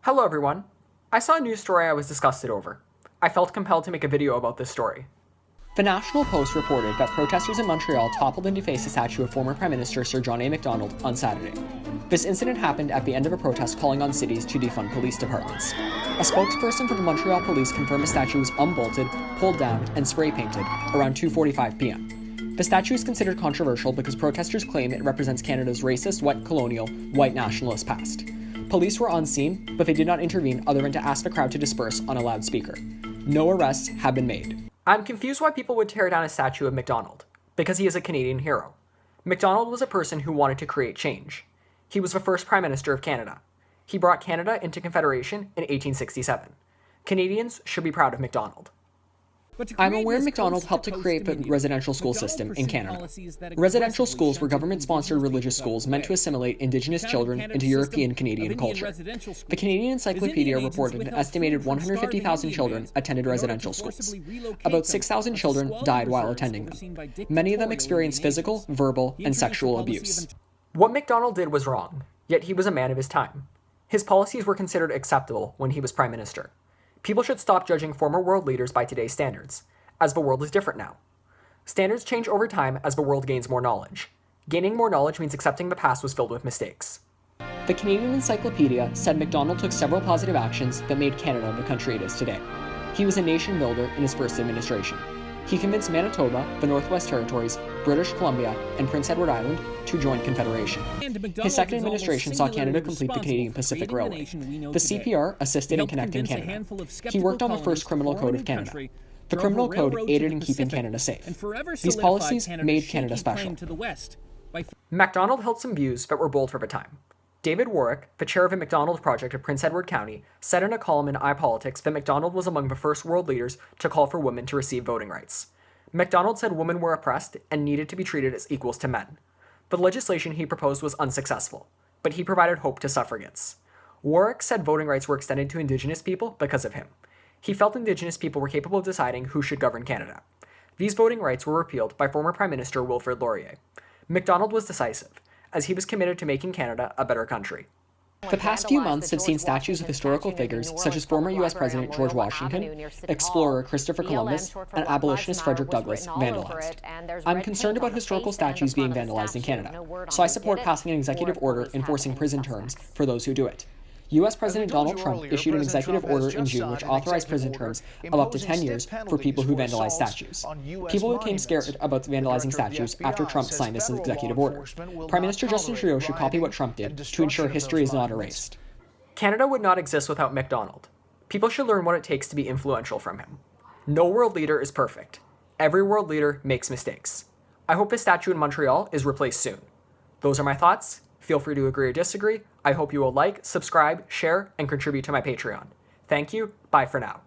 Hello everyone. I saw a news story I was disgusted over. I felt compelled to make a video about this story. The National Post reported that protesters in Montreal toppled and defaced a statue of former Prime Minister Sir John A. Macdonald on Saturday. This incident happened at the end of a protest calling on cities to defund police departments. A spokesperson for the Montreal Police confirmed the statue was unbolted, pulled down, and spray painted around 2:45 p.m. The statue is considered controversial because protesters claim it represents Canada's racist, white colonial, white nationalist past. Police were on scene, but they did not intervene other than to ask the crowd to disperse on a loudspeaker. No arrests have been made. I'm confused why people would tear down a statue of Macdonald, because he is a Canadian hero. Macdonald was a person who wanted to create change. He was the first Prime Minister of Canada. He brought Canada into Confederation in 1867. Canadians should be proud of Macdonald. I'm aware Macdonald helped to create the residential school system in Canada. Residential schools were government-sponsored religious schools meant to assimilate Indigenous children into European Canadian culture. The Canadian Encyclopedia reported an estimated 150,000 children attended residential schools. About 6,000 children died while attending them. Many of them experienced physical, verbal, and sexual abuse. What Macdonald did was wrong, yet he was a man of his time. His policies were considered acceptable when he was Prime Minister. People should stop judging former world leaders by today's standards, as the world is different now. Standards change over time as the world gains more knowledge. Gaining more knowledge means accepting the past was filled with mistakes. The Canadian Encyclopedia said Macdonald took several positive actions that made Canada the country it is today. He was a nation builder in his first administration. He convinced Manitoba, the Northwest Territories, British Columbia, and Prince Edward Island to join Confederation. His second administration saw Canada complete the Canadian Pacific Railway. The CPR assisted in connecting Canada. He worked on the first criminal code of Canada. The criminal code aided in keeping Canada safe. These policies made Canada special. Macdonald held some views that were bold for the time. David Warwick, the chair of the Macdonald Project of Prince Edward County, said in a column in iPolitics that Macdonald was among the first world leaders to call for women to receive voting rights. Macdonald said women were oppressed and needed to be treated as equals to men. The legislation he proposed was unsuccessful, but he provided hope to suffragettes. Warwick said voting rights were extended to Indigenous people because of him. He felt Indigenous people were capable of deciding who should govern Canada. These voting rights were repealed by former Prime Minister Wilfrid Laurier. Macdonald was decisive, as he was committed to making Canada a better country. The past few months have seen statues of historical figures such as former U.S. President George Washington, explorer Christopher Columbus, and abolitionist Frederick Douglass vandalized. I'm concerned about historical statues being vandalized in Canada, so I support passing an executive order enforcing prison terms for those who do it. U.S. President Donald Trump issued an executive order in June which authorized prison terms of up to 10 years for people who vandalize statues. People became scared about vandalizing statues after Trump signed this executive order. Prime Minister Justin Trudeau should copy what Trump did to ensure history is not erased. Canada would not exist without Macdonald. People should learn what it takes to be influential from him. No world leader is perfect. Every world leader makes mistakes. I hope the statue in Montreal is replaced soon. Those are my thoughts. Feel free to agree or disagree. I hope you will like, subscribe, share, and contribute to my Patreon. Thank you. Bye for now.